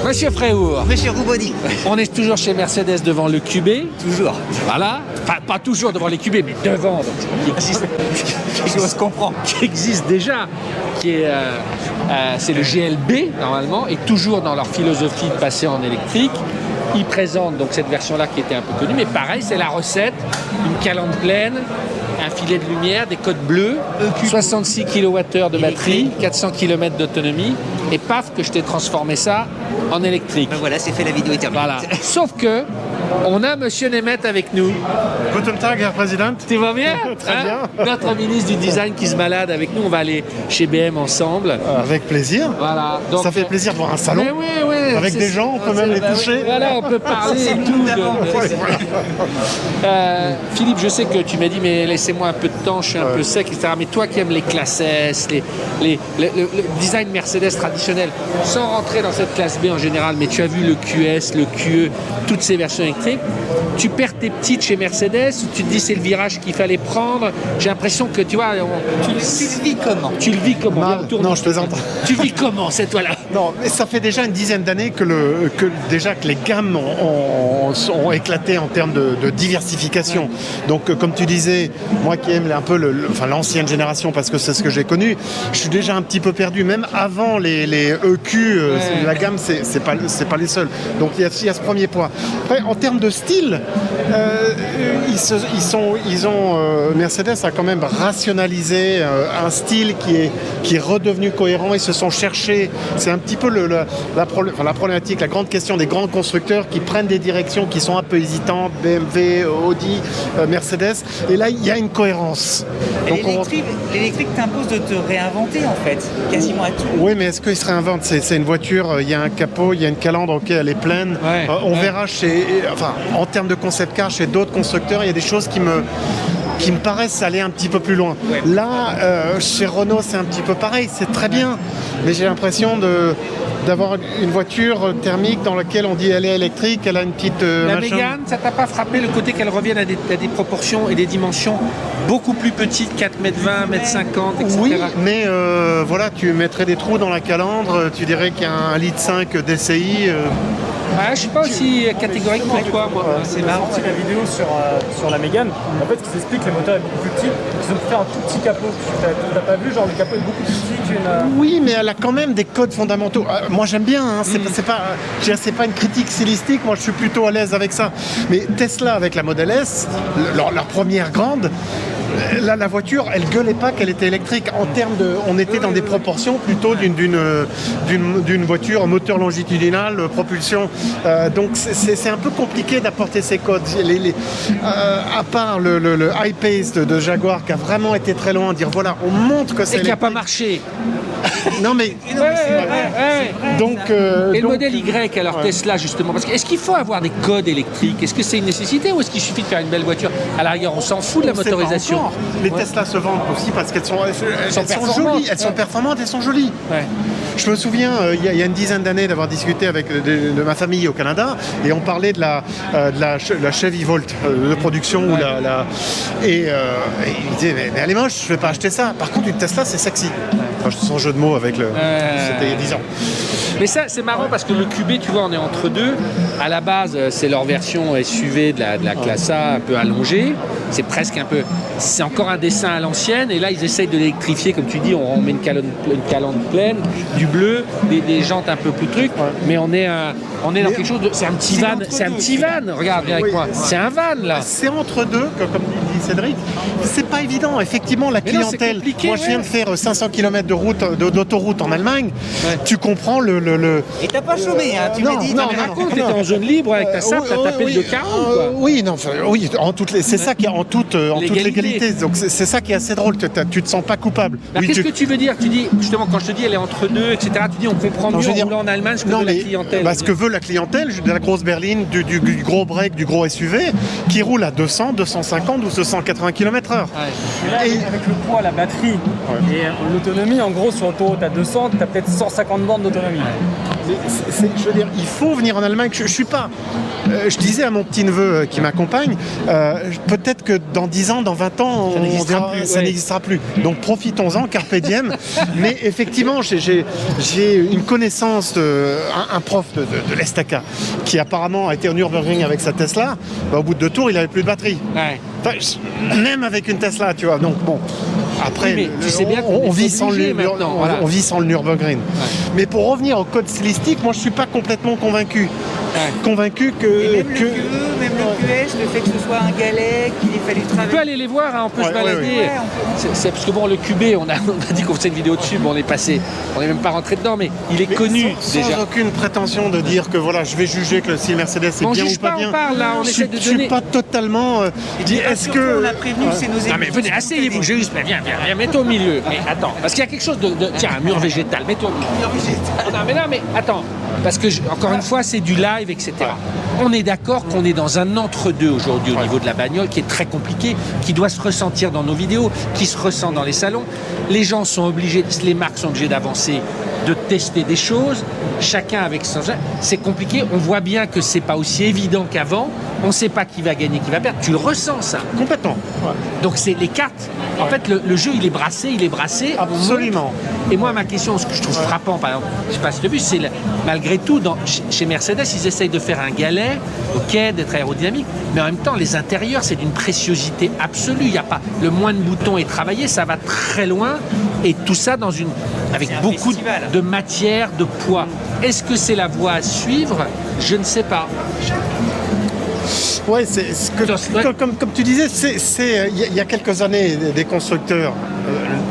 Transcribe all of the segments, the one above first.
Monsieur Fréhour. Monsieur Rouboni. On est toujours chez Mercedes devant le QB. Toujours. Voilà. Pas toujours devant les QB, mais devant. Donc, qui existe, qui existe déjà. C'est le GLB, normalement, et toujours dans leur philosophie de passer en électrique. Ils présentent donc cette version-là qui était un peu connue, mais pareil, c'est la recette. Une calandre pleine, un filet de lumière, des codes bleus, 66 kWh de batterie, 400 km d'autonomie, et paf, que je t'ai transformé ça en électrique. Ben voilà, c'est fait, la vidéo est terminée. Voilà. Sauf que, on a Monsieur Nemeth avec nous. Guten Tag, Herr Präsident. Tu vas bien? Très bien. Notre ministre du Design qui se balade avec nous, on va aller chez BM ensemble. Avec plaisir. Voilà. Donc, ça fait plaisir de voir un salon. Mais oui, avec des gens, on peut même les toucher. Voilà, on peut parler et tout. Philippe, je sais que tu m'as dit, mais laissez-moi un peu de temps, je suis un peu sec, etc. Mais toi qui aimes les classes S, le design Mercedes traditionnel, sans rentrer dans cette classe B en général, mais tu as vu le QS, le QE, toutes ces versions électriques, tu perds tes petites chez Mercedes, ou tu te dis c'est le virage qu'il fallait prendre. J'ai l'impression que tu vois... Tu le vis comment? Tu le vis comment? Mal. Non, je plaisante. Tu vis comment cette fois-là? Non, mais ça fait déjà une dizaine d'années que les gammes ont éclaté en termes de diversification. Ouais. Donc, comme tu disais, moi qui aime un peu l'ancienne génération, parce que c'est ce que j'ai connu, je suis déjà un petit peu perdu. Même avant les EQ, la gamme, c'est pas les seuls. Donc, il y a ce premier point. Après, en termes de style, Mercedes a quand même rationalisé un style qui est redevenu cohérent. Ils se sont cherchés. C'est un petit peu la problématique, la grande question des grands constructeurs qui prennent des directions qui sont un peu hésitantes, BMW, Audi, Mercedes. Et là, il y a une cohérence. L'électrique t'impose de te réinventer, en fait, quasiment à tout. Oui, mais est-ce qu'il se réinvente? C'est une voiture, il y a un capot, il y a une calandre, ok, elle est pleine. On verra en termes de concept car, chez d'autres constructeurs, il y a des choses qui me paraissent aller un petit peu plus loin. Ouais. Là, chez Renault, c'est un petit peu pareil, c'est très bien, mais j'ai l'impression d'avoir une voiture thermique dans laquelle on dit elle est électrique, elle a une petite... La Mégane, ça t'a pas frappé le côté qu'elle revienne à des proportions et des dimensions beaucoup plus petites, 4,20 m, 4,50 m, etc. Oui, mais voilà, tu mettrais des trous dans la calandre, tu dirais qu'il y a 1,5 litre DCI... je ne suis pas aussi catégorique que toi, moi. C'est marrant. La vidéo sur la Mégane, en fait, ce qui s'explique, le moteur est beaucoup plus petit. Ils ont fait un tout petit capot. T'as pas vu, genre le capot est beaucoup plus petit qu'une... Oui, mais elle a quand même des codes fondamentaux. Moi, j'aime bien. Hein. C'est pas une critique stylistique. Moi, je suis plutôt à l'aise avec ça. Mais Tesla, avec la Model S, leur première grande, là, la voiture, elle gueulait pas qu'elle était électrique. En termes on était dans des proportions plutôt d'une voiture moteur longitudinal, propulsion. Donc c'est un peu compliqué d'apporter ces codes. À part le I-Pace de Jaguar qui a vraiment été très loin, dire voilà, on montre que c'est électrique. Et qui n'a pas marché. Non mais... Donc, et le modèle Y, alors Tesla justement, parce que est-ce qu'il faut avoir des codes électriques? Est-ce que c'est une nécessité ou est-ce qu'il suffit de faire une belle voiture? À la rigueur, on s'en fout de la motorisation. Les Tesla se vendent aussi parce qu'elles sont jolies, elles sont performantes, elles sont jolies. Ouais. Je me souviens, il y a une dizaine d'années d'avoir discuté avec de ma famille au Canada et on parlait de la Chevy Volt de production. Et il disait mais elle est moche, je vais pas acheter ça. Par contre, une Tesla, c'est sexy. Enfin, sans jeu de mots avec c'était il y a 10 ans. Mais ça, c'est marrant parce que le QB, tu vois, on est entre deux. À la base, c'est leur version SUV de la classe A un peu allongée. C'est presque un peu... C'est encore un dessin à l'ancienne. Et là, ils essayent de l'électrifier. Comme tu dis, on met une calandre pleine, du bleu, des jantes un peu plus trucs. Mais on est dans quelque chose de... C'est un petit van. C'est un petit van. Regarde, viens avec moi. C'est un van, là. C'est entre deux, comme dit Cédric. C'est pas évident. Effectivement, la clientèle... Moi, je viens de faire 500 km d'autoroute en Allemagne. Ouais. Tu comprends Et t'as pas chômé, hein, tu m'as dit. Non, t'étais en zone libre avec ta SAP, t'as tapé le 240, quoi. Oui, c'est ça qui est en toute légalité. Donc c'est ça qui est assez drôle, tu te sens pas coupable. Qu'est-ce que tu veux dire? Tu dis, justement, quand je te dis elle est entre deux, etc., tu dis on comprend mieux en roulant en Allemagne ce que veut la clientèle. Ce que veut la clientèle, de la grosse berline, du gros break, du gros SUV, qui roule à 200, 250 ou 280 km/h. Ouais. Et là, avec le poids, la batterie et l'autonomie, en gros, sur l'autoroute à 200, t'as peut-être 150 bornes d'autonomie. Je veux dire, il faut venir en Allemagne. Je suis pas... je disais à mon petit-neveu qui m'accompagne, peut-être que dans 10 ans, dans 20 ans, Ça n'existera plus, ça ouais. n'existera plus. Donc profitons-en, carpe diem. Mais effectivement, j'ai une connaissance, un prof de l'Estaca, qui apparemment a été au Nürburgring avec sa Tesla. Bah, au bout de 2 tours, il avait plus de batterie. Ouais. Enfin, même avec une Tesla, tu vois. Donc bon, après, Oui, mais tu sais bien qu'on on est vit sans obligé maintenant, voilà. on vit sans le Nürburgring. Mais pour revenir au code stylistique, moi je suis pas complètement convaincu. Convaincu que. Et même le QE, même le QS, le fait que ce soit un galet, qu'il ait fallu On peut travailler. aller les voir, hein, on peut Ouais, se balader. ouais, ouais. C'est parce que bon, le QB, on a dit qu'on faisait une vidéo dessus, mais on est passé, on n'est même pas rentré dedans, mais il est Mais connu sans déjà. aucune prétention de dire que voilà, je vais juger que le style Mercedes est On bien juge ou pas pas, on bien. parle, là, on je essaie suis- de je suis donner- pas totalement. Dit est-ce Rassure-toi, que on a prévenu que c'est nos Non mais venez, asseyez-vous, juste, viens, mets-toi au milieu. Mais attends, parce qu'il y a quelque chose tiens, un mur végétal, mets-toi au milieu. Non mais attends, parce que encore une fois, c'est du live, etc. On est d'accord qu'on est dans un entre-deux aujourd'hui au niveau de la bagnole qui est très compliqué, qui doit se ressentir dans nos vidéos, qui se ressent dans les salons. Les gens sont obligés, les marques sont obligées d'avancer, de tester des choses, chacun avec son... C'est compliqué, on voit bien que c'est pas aussi évident qu'avant, on sait pas qui va gagner, qui va perdre, tu le ressens ça. complètement. Donc c'est les cartes. En fait, le jeu, il est brassé. Absolument. Et moi, ma question, ce que je trouve frappant, par exemple, je sais pas si tu as vu, c'est malgré tout, chez Mercedes, ils essayent de faire un galet, ok, d'être aérodynamique, mais en même temps, les intérieurs, c'est d'une préciosité absolue. Il y a pas le moins de boutons est travaillé, ça va très loin, et tout ça avec C'est un beaucoup festival. de matière, de poids. Est-ce que c'est la voie à suivre? Je ne sais pas. Ouais, c'est ce que, Ouais. comme tu disais, il y a quelques années, des constructeurs,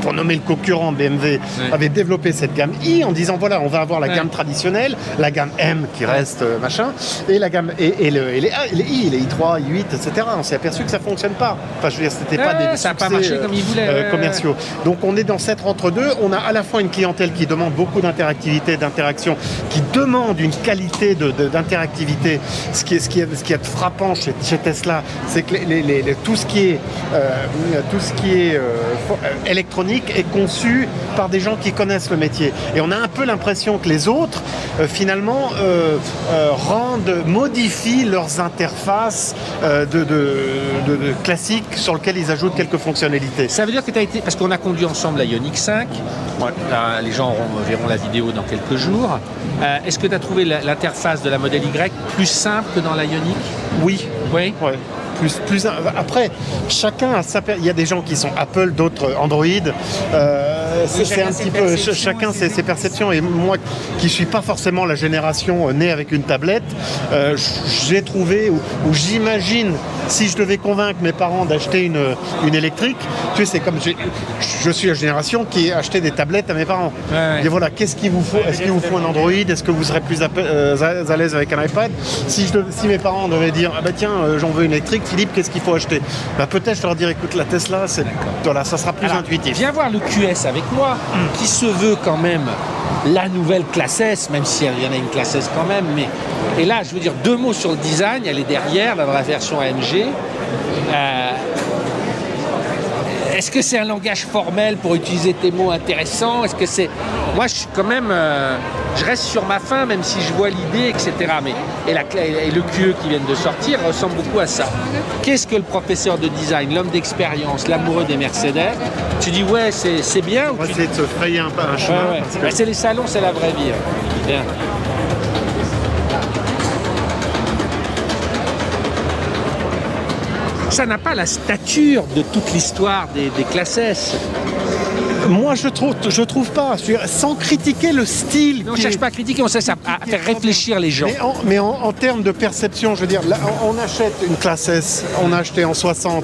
pour nommer le concurrent BMW, avaient développé cette gamme I en disant voilà, on va avoir la gamme traditionnelle, la gamme M qui reste machin, et la gamme et les I, les I3, I8, etc. On s'est aperçu que ça fonctionne pas. Enfin, je veux dire, c'était pas des ça a pas succès, marché comme ils voulaient. commerciaux. Donc on est dans cet entre-deux. On a à la fois une clientèle qui demande beaucoup d'interactivité, d'interaction, qui demande une qualité d'interactivité. Ce qui est frappant chez Tesla, c'est que tout ce qui est électronique est conçu par des gens qui connaissent le métier. Et on a un peu l'impression que les autres, finalement, modifient leurs interfaces de classiques sur lesquelles ils ajoutent quelques fonctionnalités. Ça veut dire que tu as été, parce qu'on a conduit ensemble la Ioniq 5, là, les gens verront la vidéo dans quelques jours. Est-ce que tu as trouvé l'interface de la modèle Y plus simple que dans la Ioniq? Oui. Oui. Ouais. Après, chacun a il y a des gens qui sont Apple, d'autres Android. C'est chacun un ses petit peu perceptions chacun aussi. ses perceptions. Et moi, qui suis pas forcément la génération née avec une tablette, j'ai trouvé ou j'imagine si je devais convaincre mes parents d'acheter une électrique, tu sais, c'est comme je suis la génération qui a acheté des tablettes à mes parents. Ouais. Et voilà, qu'est-ce qu'il vous faut? Est-ce qu'il vous faut un Android? Est-ce que vous serez plus à l'aise avec un iPad? Si mes parents devaient dire ah bah tiens, j'en veux une électrique, Philippe, qu'est-ce qu'il faut acheter? Bah peut-être je leur dirais écoute, la Tesla, voilà, ça sera plus Alors, intuitif. Viens voir le QS avec moi, qui se veut quand même la nouvelle classe S, même s'il y en a une classe S quand même. Et là, je veux dire 2 mots sur le design. Elle est derrière, dans la version AMG. Est-ce que c'est un langage formel pour utiliser tes mots intéressants? Est-ce que c'est... Moi, je suis quand même... je reste sur ma faim, même si je vois l'idée, etc. Et le QE qui vient de sortir ressemble beaucoup à ça. Qu'est-ce que le professeur de design, l'homme d'expérience, l'amoureux des Mercedes, tu dis ouais, c'est bien On ou va tu... essayer de se frayer un chemin. Ouais. parce que- Bah, c'est les salons, c'est la vraie vie. Bien. Ça n'a pas la stature de toute l'histoire des classes S. Moi, je trouve pas. Sans critiquer le style. Mais on ne cherche pas à critiquer, on cherche à faire réfléchir les gens. Mais en termes de perception, je veux dire, là, on achète une classe S, on a acheté en 60,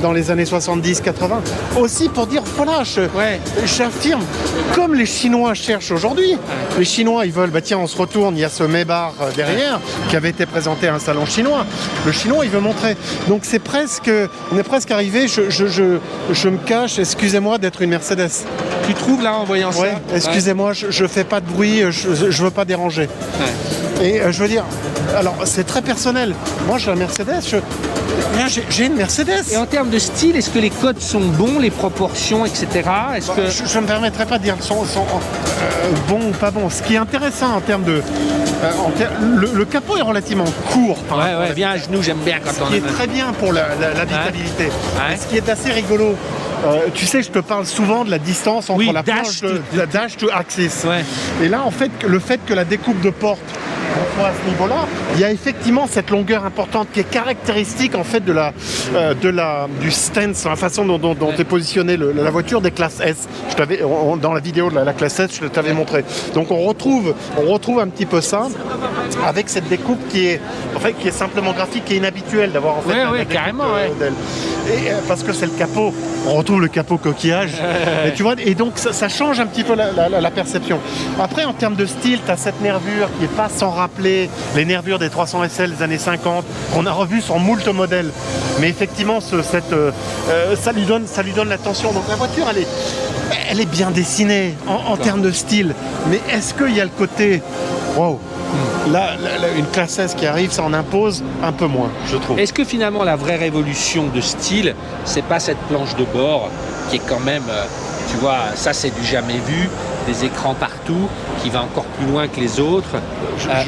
dans les années 70-80, aussi pour dire, voilà, j'affirme, comme les Chinois cherchent aujourd'hui, les Chinois, ils veulent, bah tiens, on se retourne, il y a ce Maybach derrière, qui avait été présenté à un salon chinois. Le Chinois, il veut montrer. Donc on est presque arrivé, je me cache, excusez-moi d'être une Mercedes. Tu trouves là en voyant Ouais, ça? excusez-moi, je fais pas de bruit, je veux pas déranger. Ouais. Et je veux dire, alors c'est très personnel. Moi j'ai la Mercedes, j'ai une Mercedes. Et en termes de style, est-ce que les codes sont bons, les proportions, etc. Est-ce que... Je ne me permettrai pas de dire sont bons ou pas bons. Ce qui est intéressant en termes Le capot est relativement court. par rapport à Ouais, la viens à genoux, j'aime bien quand ce on qui est très bien pour l'habitabilité. Ouais. Et ce qui est assez rigolo, tu sais, je te parle souvent de la distance entre Oui, la dash planche la dash to axis. Ouais. Et là, en fait, le fait que la découpe de porte soit à ce niveau-là, il y a effectivement cette longueur importante qui est caractéristique en fait du stance, la façon dont est positionnée la voiture des classes S. Dans la vidéo de la classe S, je t'avais montré. Donc on retrouve un petit peu ça avec cette découpe qui est simplement graphique, qui est inhabituelle d'avoir en fait la découpe, carrément, d'elle. Et parce que c'est le capot, on retrouve le capot coquillage, et tu vois, et donc ça change un petit peu la perception. Après, en termes de style, tu as cette nervure qui est pas sans rappeler les nervures des 300 SL des années 50, qu'on a revu sur moult modèles. Mais effectivement, ça lui donne l'attention. Donc la voiture, elle est bien dessinée en termes de style. Mais est-ce qu'il y a le côté, wow, là, une classe S qui arrive, ça en impose un peu moins, je trouve. Est-ce que finalement la vraie révolution de style, c'est pas cette planche de bord qui est quand même, tu vois, ça c'est du jamais vu, des écrans partout, qui va encore plus loin que les autres.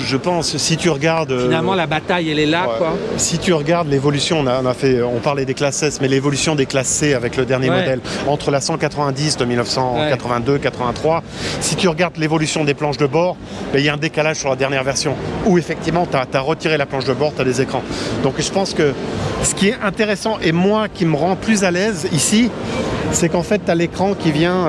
Je pense, si tu regardes... Finalement la bataille elle est là, ouais. quoi. Si tu regardes l'évolution, on parlait des classes S, mais l'évolution des classes C avec le dernier modèle, entre la 190 de 1982-83, si tu regardes l'évolution des planches de bord, il y a un décalage sur la dernière version, où effectivement tu as retiré la planche de bord, tu as des écrans. Donc je pense que ce qui est intéressant, et moi qui me rend plus à l'aise ici, c'est qu'en fait tu as l'écran qui vient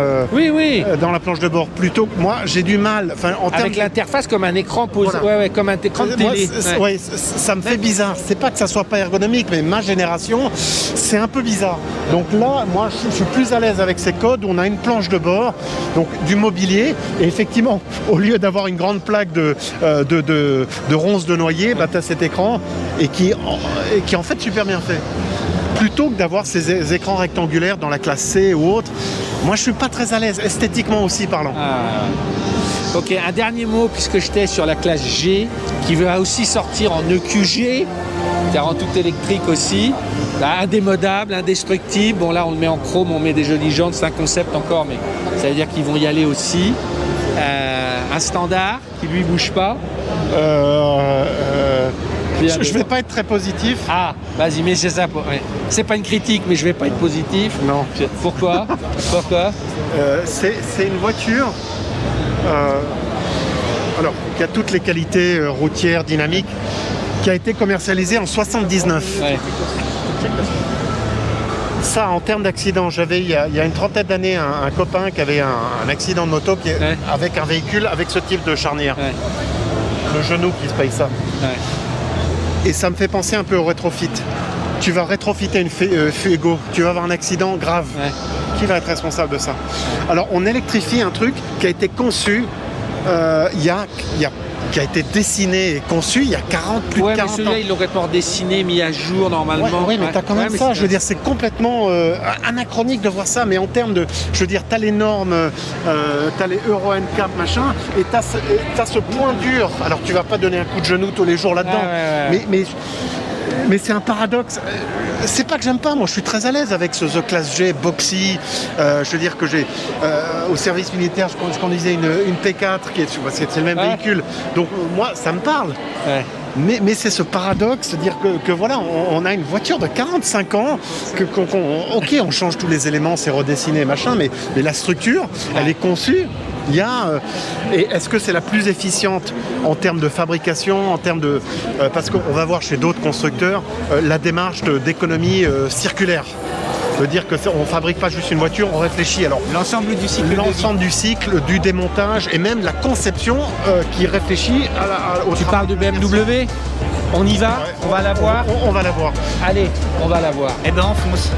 dans la planche de bord, plutôt que moi j'ai du mal, avec l'interface comme un écran posé, voilà. Comme un écran de télé. Ça me fait bizarre, c'est pas que ça soit pas ergonomique, mais ma génération c'est un peu bizarre. Donc là, moi je suis plus à l'aise avec ces codes où on a une planche de bord, donc du mobilier, et effectivement au lieu d'avoir une grande plaque de ronces de noyer, tu as cet écran et qui est en fait super bien fait. Plutôt que d'avoir ces écrans rectangulaires dans la classe C ou autre, moi je suis pas très à l'aise, esthétiquement aussi parlant. Ok, un dernier mot, puisque j'étais sur la classe G, qui va aussi sortir en EQG, car en tout électrique aussi, indémodable, indestructible. Bon là on le met en chrome, on met des jolies jantes, c'est un concept encore, mais ça veut dire qu'ils vont y aller aussi. Un standard qui lui bouge pas. Je vais pas être très positif. Ah, vas-y, mais c'est ça. Ouais. C'est pas une critique, mais je vais pas être positif. Non. Pourquoi? C'est une voiture qui a toutes les qualités routières, dynamiques, qui a été commercialisée en 79. Ouais. Ça, en termes d'accident, j'avais il y a une trentaine d'années un copain qui avait un accident de moto avec un véhicule avec ce type de charnière. Ouais. Le genou qui se paye ça. Ouais. Et ça me fait penser un peu au rétrofit. Tu vas rétrofiter une Fuego, tu vas avoir un accident grave. Ouais. Qui va être responsable de ça? Alors, on électrifie un truc qui a été conçu qui a été dessiné et conçu il y a plus de 40 mais celui-là, ans. ils l'auraient pas dessiné, mis à jour normalement. Oui, mais t'as quand même ça. Je veux dire, c'est complètement anachronique de voir ça. Mais en termes de, je veux dire, t'as les normes, t'as les Euro NCAP, machin, et t'as ce point dur. Alors, tu vas pas donner un coup de genou tous les jours là-dedans. Mais c'est un paradoxe. C'est pas que j'aime pas, moi je suis très à l'aise avec ce The Class G, boxy. Je veux dire que j'ai au service militaire, je conduisais une P4 c'est le même véhicule. Donc moi ça me parle. Ouais. Mais c'est ce paradoxe, de dire que voilà, on a une voiture de 45 ans, ok, on change tous les éléments, c'est redessiné, machin, mais la structure, elle est conçue. Et est-ce que c'est la plus efficiente en termes de fabrication, en termes de parce qu'on va voir chez d'autres constructeurs la démarche d'économie circulaire. De dire qu'on ne fabrique pas juste une voiture, on réfléchit. Alors L'ensemble du cycle. L'ensemble du cycle, du démontage et même la conception qui réfléchit au Tu parles de BMW? On y va? On va la voir? On va la voir. Allez, on va la voir. Eh ben on fonce.